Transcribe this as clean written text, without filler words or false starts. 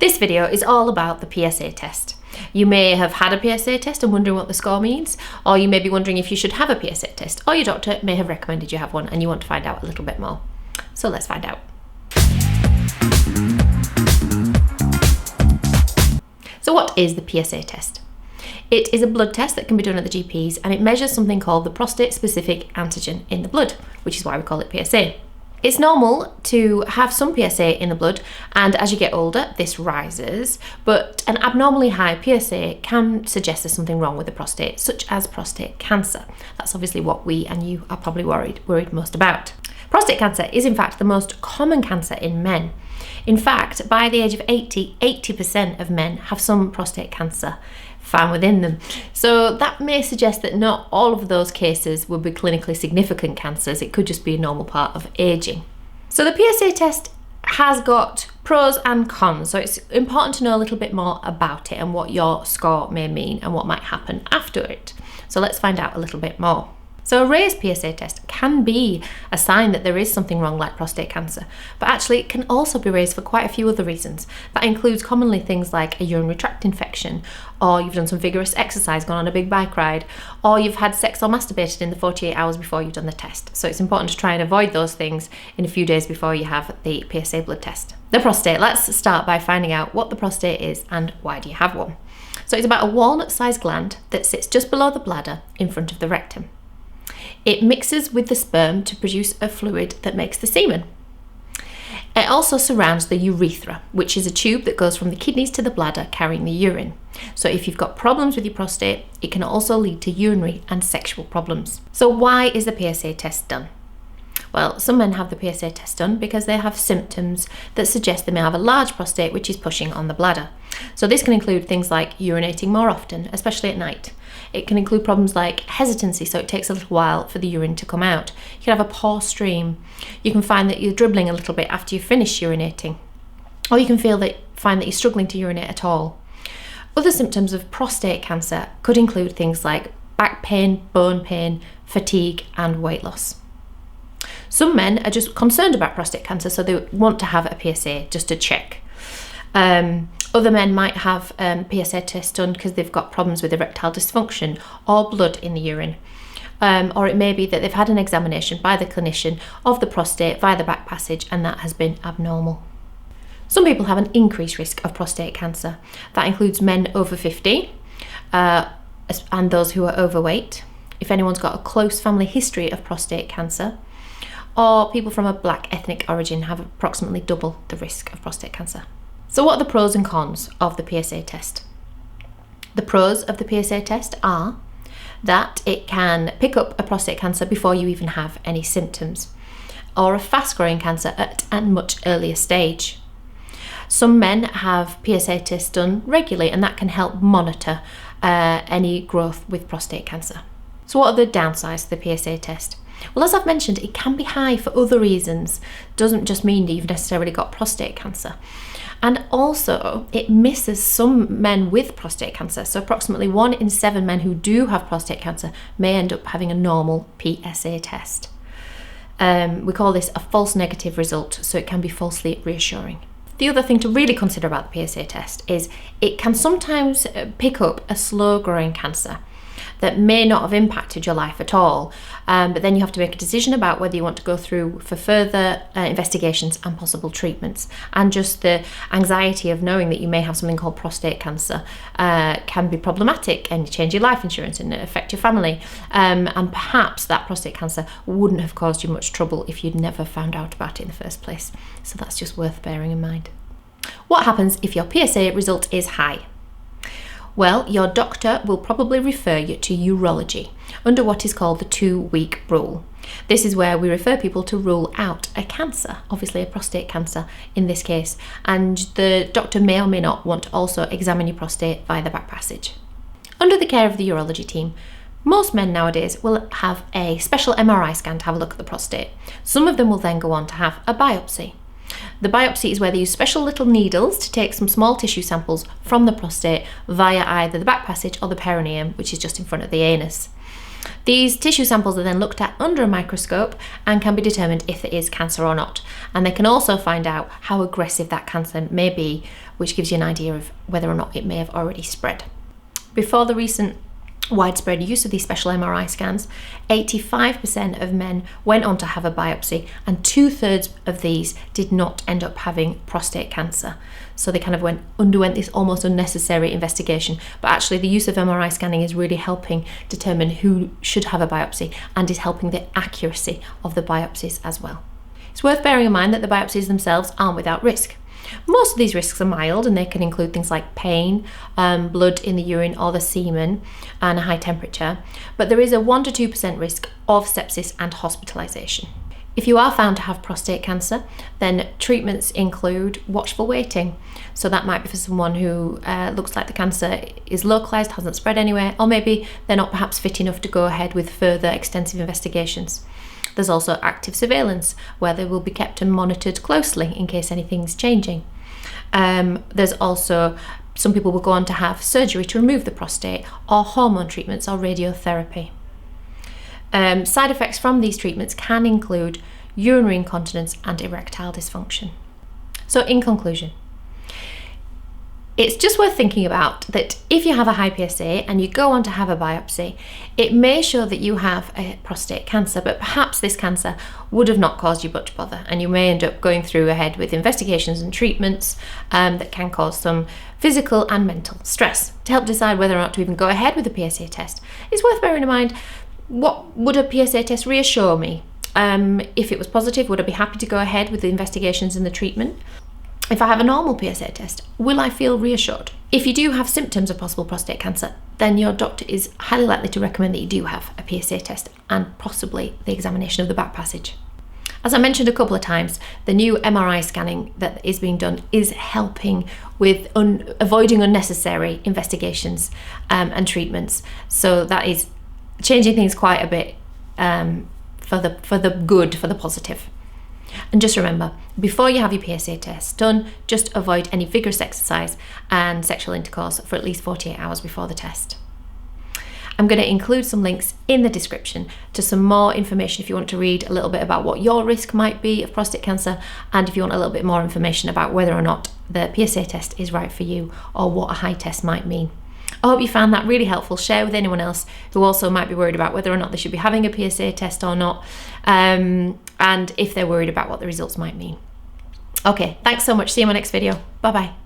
This video is all about the PSA test. You may have had a PSA test and wondering what the score means, or you may be wondering if you should have a PSA test, or your doctor may have recommended you have one and you want to find out a little bit more. So let's find out. So what is the PSA test? It is a blood test that can be done at the GPs, and it measures something called the prostate-specific antigen in the blood, which is why we call it PSA. It's normal to have some PSA in the blood, and as you get older, this rises, but an abnormally high PSA can suggest there's something wrong with the prostate, such as prostate cancer. That's obviously what we and you are probably worried most about. Prostate cancer is in fact the most common cancer in men. In fact, by the age of 80% of men have some prostate cancer found within them. So that may suggest that not all of those cases would be clinically significant cancers. It could just be a normal part of aging. So the PSA test has got pros and cons. So it's important to know a little bit more about it and what your score may mean and what might happen after it. So let's find out a little bit more. So a raised PSA test can be a sign that there is something wrong, like prostate cancer, but actually it can also be raised for quite a few other reasons. That includes commonly things like a urinary tract infection, or you've done some vigorous exercise, gone on a big bike ride, or you've had sex or masturbated in the 48 hours before you've done the test. So it's important to try and avoid those things in a few days before you have the PSA blood test. The prostate, let's start by finding out what the prostate is and why do you have one. So it's about a walnut-sized gland that sits just below the bladder in front of the rectum. It mixes with the sperm to produce a fluid that makes the semen. It also surrounds the urethra, which is a tube that goes from the kidneys to the bladder carrying the urine. So if you've got problems with your prostate, it can also lead to urinary and sexual problems. So why is the PSA test done? Well, some men have the PSA test done because they have symptoms that suggest they may have a large prostate which is pushing on the bladder. So this can include things like urinating more often, especially at night. It can include problems like hesitancy, so it takes a little while for the urine to come out. You can have a poor stream. You can find that you're dribbling a little bit after you finish urinating. Or you can find that you're struggling to urinate at all. Other symptoms of prostate cancer could include things like back pain, bone pain, fatigue, and weight loss. Some men are just concerned about prostate cancer, so they want to have a PSA just to check. Other men might have PSA tests done because they've got problems with erectile dysfunction or blood in the urine. Or it may be that they've had an examination by the clinician of the prostate via the back passage and that has been abnormal. Some people have an increased risk of prostate cancer. That includes men over 50 and those who are overweight. If anyone's got a close family history of prostate cancer, or people from a black ethnic origin have approximately double the risk of prostate cancer. So what are the pros and cons of the PSA test? The pros of the PSA test are that it can pick up a prostate cancer before you even have any symptoms, or a fast-growing cancer at a much earlier stage. Some men have PSA tests done regularly, and that can help monitor any growth with prostate cancer. So what are the downsides to the PSA test? Well, as I've mentioned, it can be high for other reasons. Doesn't just mean that you've necessarily got prostate cancer. And also, it misses some men with prostate cancer. So approximately 1 in 7 men who do have prostate cancer may end up having a normal PSA test. We call this a false negative result, so it can be falsely reassuring. The other thing to really consider about the PSA test is it can sometimes pick up a slow-growing cancer that may not have impacted your life at all, but then you have to make a decision about whether you want to go through for further investigations and possible treatments. And just the anxiety of knowing that you may have something called prostate cancer can be problematic and change your life insurance and affect your family. And perhaps that prostate cancer wouldn't have caused you much trouble if you'd never found out about it in the first place. So that's just worth bearing in mind. What happens if your PSA result is high? Well, your doctor will probably refer you to urology under what is called the 2-week rule. This is where we refer people to rule out a cancer, obviously a prostate cancer in this case, and the doctor may or may not want to also examine your prostate via the back passage. Under the care of the urology team, most men nowadays will have a special MRI scan to have a look at the prostate. Some of them will then go on to have a biopsy. The biopsy is where they use special little needles to take some small tissue samples from the prostate via either the back passage or the perineum, which is just in front of the anus. These tissue samples are then looked at under a microscope and can be determined if there is cancer or not. And they can also find out how aggressive that cancer may be, which gives you an idea of whether or not it may have already spread. Before the recent widespread use of these special MRI scans, 85% of men went on to have a biopsy, and 2/3 of these did not end up having prostate cancer. So they kind of underwent this almost unnecessary investigation. But actually the use of MRI scanning is really helping determine who should have a biopsy, and is helping the accuracy of the biopsies as well. It's worth bearing in mind that the biopsies themselves aren't without risk. Most of these risks are mild, and they can include things like pain, blood in the urine or the semen, and a high temperature. But there is a 1 to 2% risk of sepsis and hospitalisation. If you are found to have prostate cancer, then treatments include watchful waiting. So that might be for someone who looks like the cancer is localised, hasn't spread anywhere, or maybe they're not perhaps fit enough to go ahead with further extensive investigations. There's also active surveillance, where they will be kept and monitored closely in case anything's changing. There's also, some people will go on to have surgery to remove the prostate, or hormone treatments or radiotherapy. Side effects from these treatments can include urinary incontinence and erectile dysfunction. So in conclusion, it's just worth thinking about that if you have a high PSA and you go on to have a biopsy, it may show that you have a prostate cancer, but perhaps this cancer would have not caused you much bother, and you may end up going through ahead with investigations and treatments that can cause some physical and mental stress. To help decide whether or not to even go ahead with a PSA test, it's worth bearing in mind, what would a PSA test reassure me? If it was positive, would I be happy to go ahead with the investigations and the treatment? If I have a normal PSA test, will I feel reassured? If you do have symptoms of possible prostate cancer, then your doctor is highly likely to recommend that you do have a PSA test, and possibly the examination of the back passage. As I mentioned a couple of times, the new MRI scanning that is being done is helping with avoiding unnecessary investigations and treatments. So that is changing things quite a bit for the good, for the positive. And just remember, before you have your PSA test done, just avoid any vigorous exercise and sexual intercourse for at least 48 hours before the test. I'm going to include some links in the description to some more information if you want to read a little bit about what your risk might be of prostate cancer, and if you want a little bit more information about whether or not the PSA test is right for you, or what a high test might mean. I hope you found that really helpful. Share with anyone else who also might be worried about whether or not they should be having a PSA test or not, and if they're worried about what the results might mean. Okay, thanks so much. See you in my next video. Bye bye.